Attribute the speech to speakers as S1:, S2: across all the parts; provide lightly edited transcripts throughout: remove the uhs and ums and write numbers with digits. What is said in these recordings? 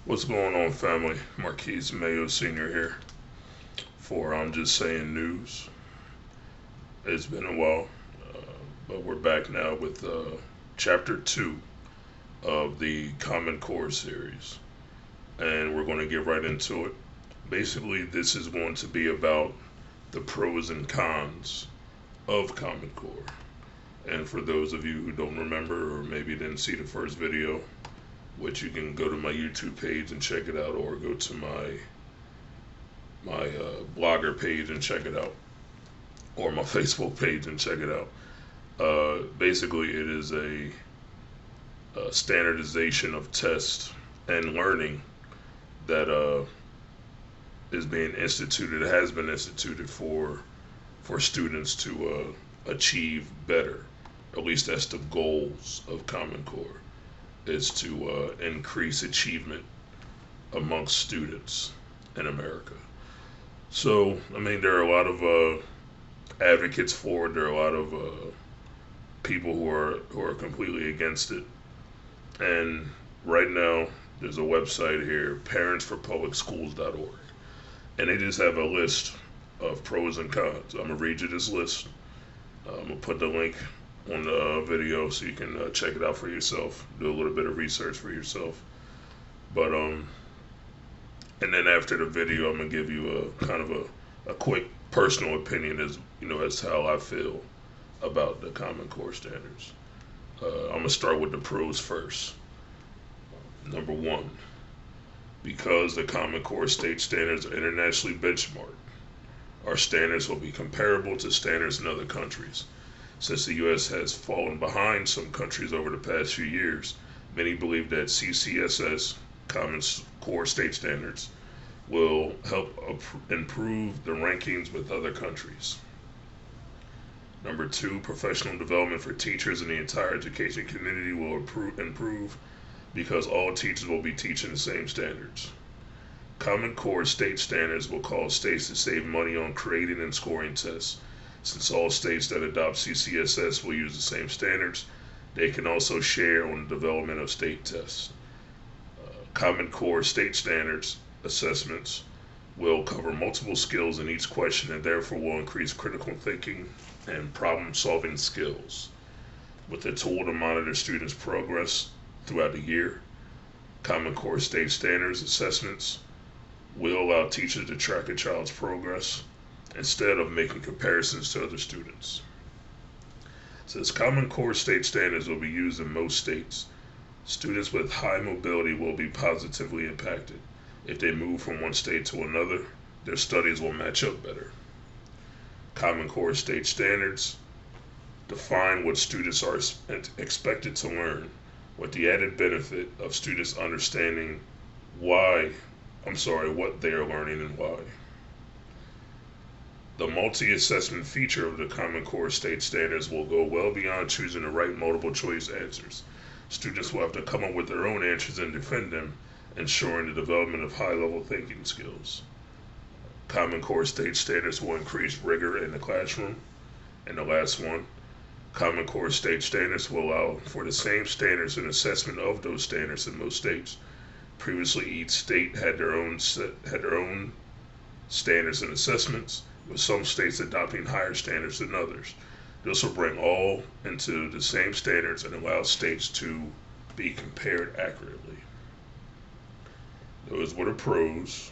S1: What's going on, family? Marquise Mayo Sr. here for I'm Just Saying News. It's been a while, but we're back now with Chapter 2 of the Common Core series. And we're going to get right into it. Basically, this is going to be about the pros and cons of Common Core. And for those of you who don't remember or maybe didn't see the first video, which you can go to my YouTube page and check it out, or go to my blogger page and check it out, or my Facebook page and check it out. Basically, it is a standardization of tests and learning that is being instituted, has been instituted for students to achieve better. At least that's the goals of Common Core, is to increase achievement amongst students in America. So, I mean, there are a lot of advocates for it. There are a lot of people who are completely against it. And right now, there's a website here, parentsforpublicschools.org, and they just have a list of pros and cons. I'm gonna read you this list. I'm gonna put the link on the video so you can check it out for yourself, do a little bit of research for yourself. But and then after the video, I'm gonna give you a kind of a quick personal opinion as how I feel about the Common Core standards. I'm gonna start with the pros first. Number one, because the Common Core state standards are internationally benchmarked, our standards will be comparable to standards in other countries. Since the U.S. has fallen behind some countries over the past few years, many believe that CCSS, Common Core State Standards, will help improve the rankings with other countries. Number two, professional development for teachers and the entire education community will improve because all teachers will be teaching the same standards. Common Core state standards will cause states to save money on creating and scoring tests. Since all states that adopt CCSS will use the same standards, they can also share on the development of state tests. Common Core state standards assessments will cover multiple skills in each question and therefore will increase critical thinking and problem solving skills. With a tool to monitor students' progress throughout the year, Common Core state standards assessments will allow teachers to track a child's progress instead of making comparisons to other students. Since Common Core state standards will be used in most states, students with high mobility will be positively impacted. If they move from one state to another, their studies will match up better. Common Core state standards define what students are expected to learn, with the added benefit of students understanding what they are learning and why. The multi-assessment feature of the Common Core state standards will go well beyond choosing the right multiple choice answers. Students will have to come up with their own answers and defend them, ensuring the development of high-level thinking skills. Common Core state standards will increase rigor in the classroom. And the last one, Common Core state standards will allow for the same standards and assessment of those standards in most states. Previously, each state had their own standards and assessments, with some states adopting higher standards than others. This will bring all into the same standards and allow states to be compared accurately. Those were the pros.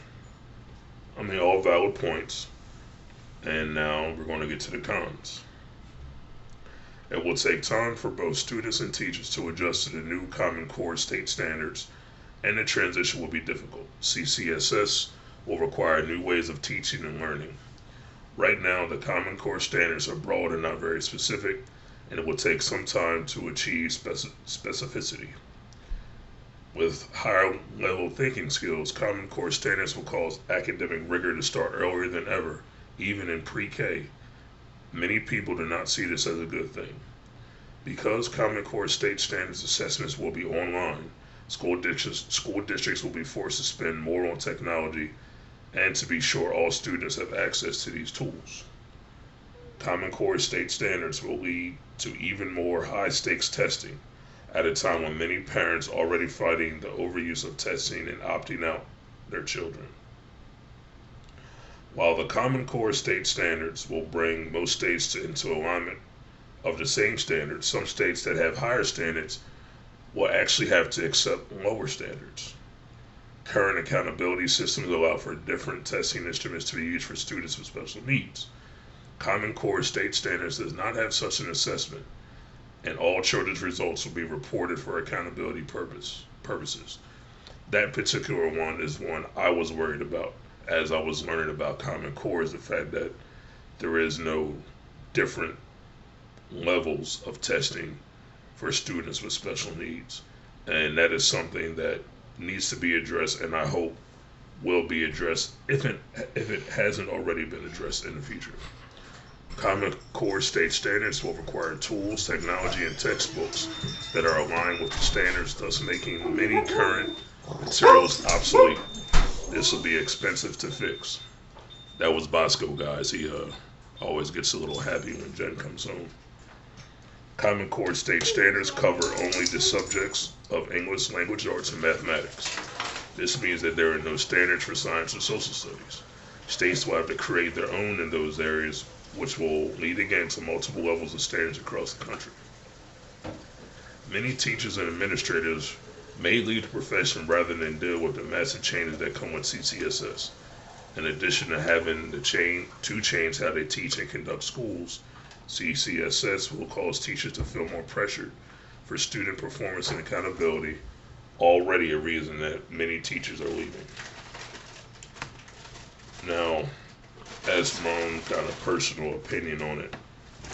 S1: All valid points. And now we're going to get to the cons. It will take time for both students and teachers to adjust to the new Common Core state standards, and the transition will be difficult. CCSS will require new ways of teaching and learning. Right now, the Common Core standards are broad and not very specific, and it will take some time to achieve specificity. With higher level thinking skills, Common Core standards will cause academic rigor to start earlier than ever, even in pre-K. Many people do not see this as a good thing. Because Common Core state standards assessments will be online, school districts will be forced to spend more on technology and to be sure all students have access to these tools. Common Core state standards will lead to even more high-stakes testing. at a time when many parents are already fighting the overuse of testing and opting out their children. While the Common Core state standards will bring most states into alignment of the same standards, some states that have higher standards will actually have to accept lower standards. Current accountability systems allow for different testing instruments to be used for students with special needs. Common Core state standards does not have such an assessment, and all children's results will be reported for accountability purposes. That particular one is one I was worried about as I was learning about Common Core, is the fact that there is no different levels of testing for students with special needs. And that is something that needs to be addressed, and I hope will be addressed if it hasn't already been addressed in the future. Common Core state standards will require tools, technology, and textbooks that are aligned with the standards, thus making many current materials obsolete. This will be expensive to fix. That was Bosco, guys. He always gets a little happy when Jen comes home. Common Core state standards cover only the subjects of English, language arts, and mathematics. This means that there are no standards for science or social studies. States will have to create their own in those areas, which will lead again to multiple levels of standards across the country. Many teachers and administrators may leave the profession rather than deal with the massive changes that come with CCSS. In addition to having to change how they teach and conduct schools, CCSS will cause teachers to feel more pressured for student performance and accountability, already a reason that many teachers are leaving. Now, as my own kind of personal opinion on it,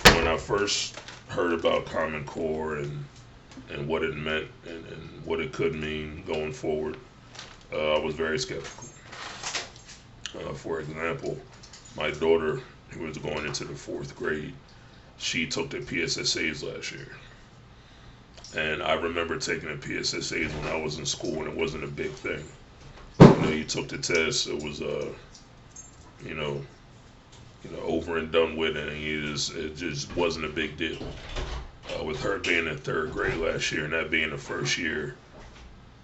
S1: when I first heard about Common Core and what it meant and what it could mean going forward, I was very skeptical. For example, my daughter, who was going into the 4th grade, she took the PSSAs last year. And I remember taking the PSSAs when I was in school, and it wasn't a big thing. You took the test, it was over and done with, and it just wasn't a big deal. With her being in 3rd grade last year, and that being the first year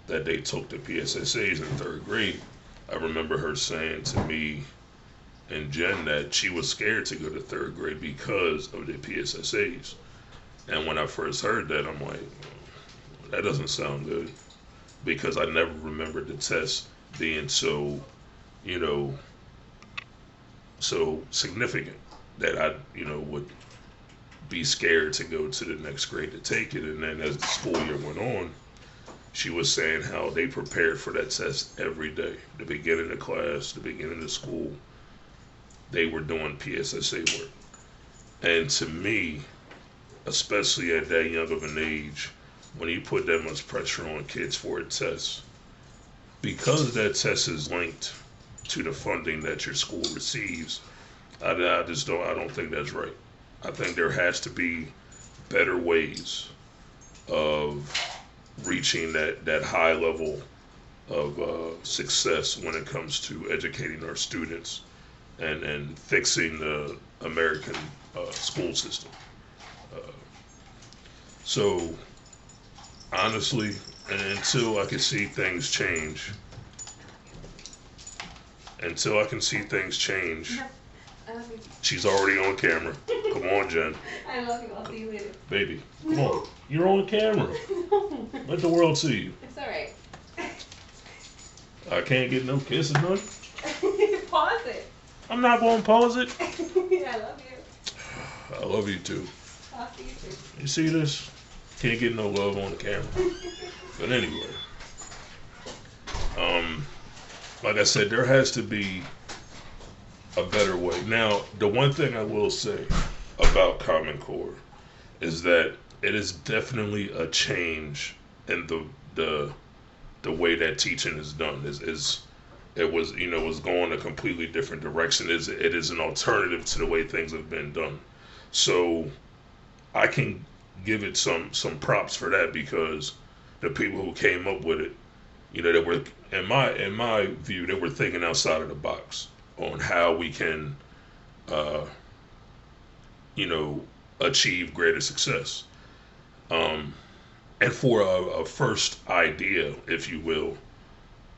S1: that they took the PSSAs in 3rd grade, I remember her saying to me and Jen that she was scared to go to 3rd grade because of the PSSAs. And when I first heard that, I'm like, that doesn't sound good, because I never remembered the test being so significant that I, would be scared to go to the next grade to take it. And then as the school year went on, she was saying how they prepared for that test every day. The beginning of class, the beginning of school, they were doing PSSA work. And to me, especially at that young of an age, when you put that much pressure on kids for a test, because that test is linked to the funding that your school receives, I don't think that's right. I think there has to be better ways of reaching that high level of success when it comes to educating our students and fixing the American school system. So honestly, and until I can see things change,
S2: I love you.
S1: she's already on camera. Come on, Jen.
S2: I love you. I'll see you later.
S1: Baby, come on. You're on camera. Let the world see you.
S2: It's alright.
S1: I can't get no kisses, none.
S2: Pause it.
S1: I'm not going to pause it.
S2: I love you.
S1: I love you too.
S2: I'll see you too.
S1: You see this? Can't get no love on the camera. But anyway, like I said, there has to be a better way. Now, the one thing I will say about Common Core is that it is definitely a change in the way that teaching is done. It was going a completely different direction. It is an alternative to the way things have been done. So I can give it some props for that, because the people who came up with it, they were, in my view, they were thinking outside of the box on how we can achieve greater success. And for a first idea, if you will,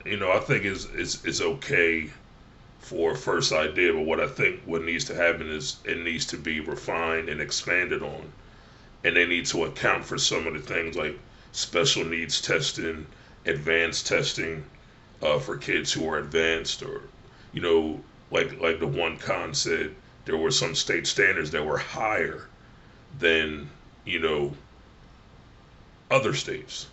S1: I think it's okay for a first idea, but what needs to happen is it needs to be refined and expanded on, and they need to account for some of the things like special needs testing, advanced testing for kids who are advanced, or you know, like the one con said, there were some state standards that were higher than you know other states.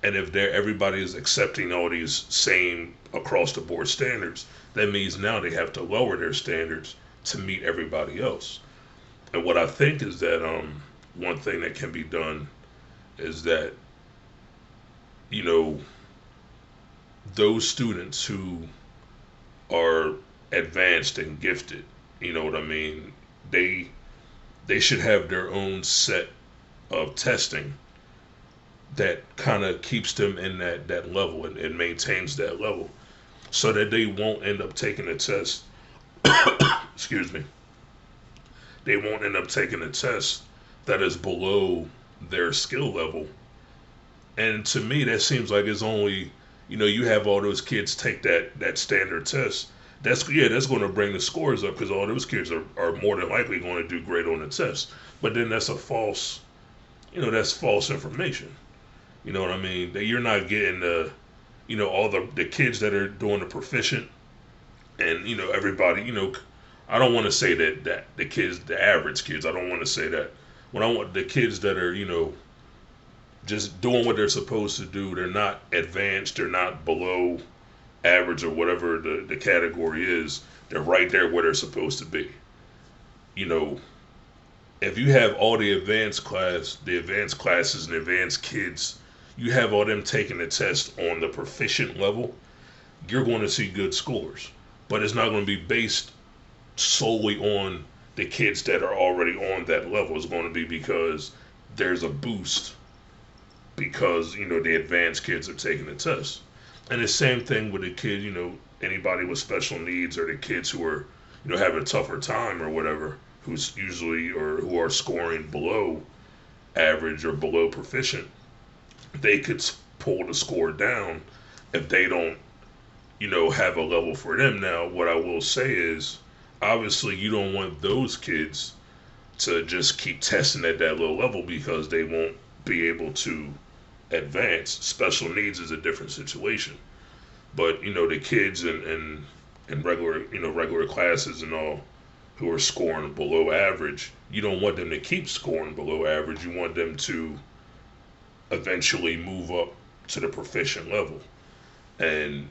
S1: And if everybody is accepting all these same across the board standards, that means now they have to lower their standards to meet everybody else. And what I think is that one thing that can be done is that you know those students who are advanced and gifted, you know what I mean, they they should have their own set of testing that kind of keeps them in that level and maintains that level so that they won't end up taking a test. Excuse me. They won't end up taking a test that is below their skill level. And to me, that seems like it's only, you have all those kids take that standard test. That's going to bring the scores up because all those kids are more than likely going to do great on the test. But then that's false information. You know what I mean? That you're not getting all the kids that are doing the proficient, and everybody. I don't want to say that the average kids. I don't want to say that. When I want the kids that are just doing what they're supposed to do. They're not advanced. They're not below average or whatever the category is. They're right there where they're supposed to be. You know, if you have all the advanced classes and advanced kids, you have all them taking the test on the proficient level, you're going to see good scores. But it's not going to be based solely on the kids that are already on that level. It's going to be because there's a boost because, the advanced kids are taking the test. And the same thing with the kid, anybody with special needs or the kids who are, having a tougher time or whatever, who's usually or who are scoring below average or below proficient, they could pull the score down if they don't, have a level for them. Now, what I will say is, obviously, you don't want those kids to just keep testing at that low level because they won't be able to advance. Special needs is a different situation. But, the kids in regular, regular classes and all who are scoring below average, you don't want them to keep scoring below average. You want them to eventually move up to the proficient level. And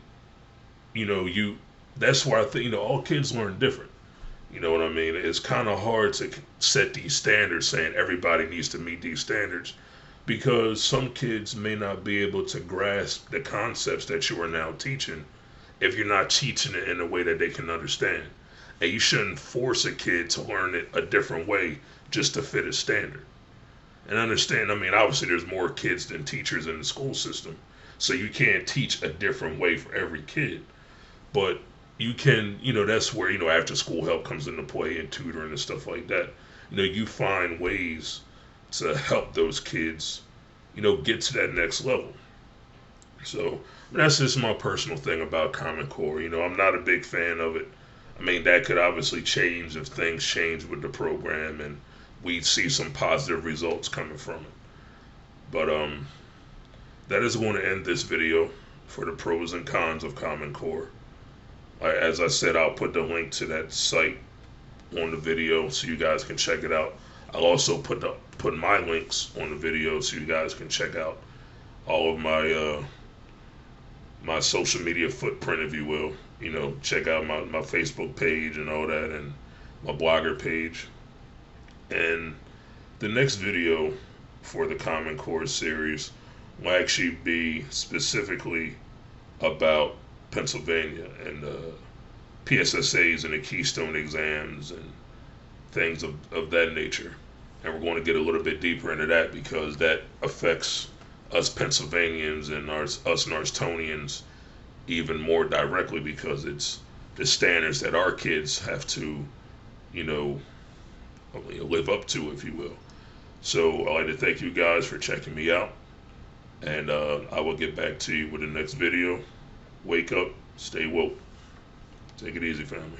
S1: you that's why I think all kids learn different. You know what I mean? It's kind of hard to set these standards saying everybody needs to meet these standards because some kids may not be able to grasp the concepts that you are now teaching if you're not teaching it in a way that they can understand. And you shouldn't force a kid to learn it a different way just to fit a standard. And understand, obviously there's more kids than teachers in the school system. So you can't teach a different way for every kid. But you can, that's where, after school help comes into play and tutoring and stuff like that. You find ways to help those kids, get to that next level. So that's just my personal thing about Common Core. I'm not a big fan of it. That could obviously change if things change with the program and we see some positive results coming from it. But that is going to end this video for the pros and cons of Common Core. As I said, I'll put the link to that site on the video so you guys can check it out. I'll also put my links on the video so you guys can check out all of my social media footprint, if you will. Check out my Facebook page and all that, and my blogger page. And the next video for the Common Core series will actually be specifically about Pennsylvania and PSSAs and the Keystone exams and things of that nature. And we're going to get a little bit deeper into that because that affects us Pennsylvanians and us Northtonians even more directly because it's the standards that our kids have to, live up to, if you will. So I'd like to thank you guys for checking me out. And I will get back to you with the next video. Wake up, stay woke. Take it easy, family.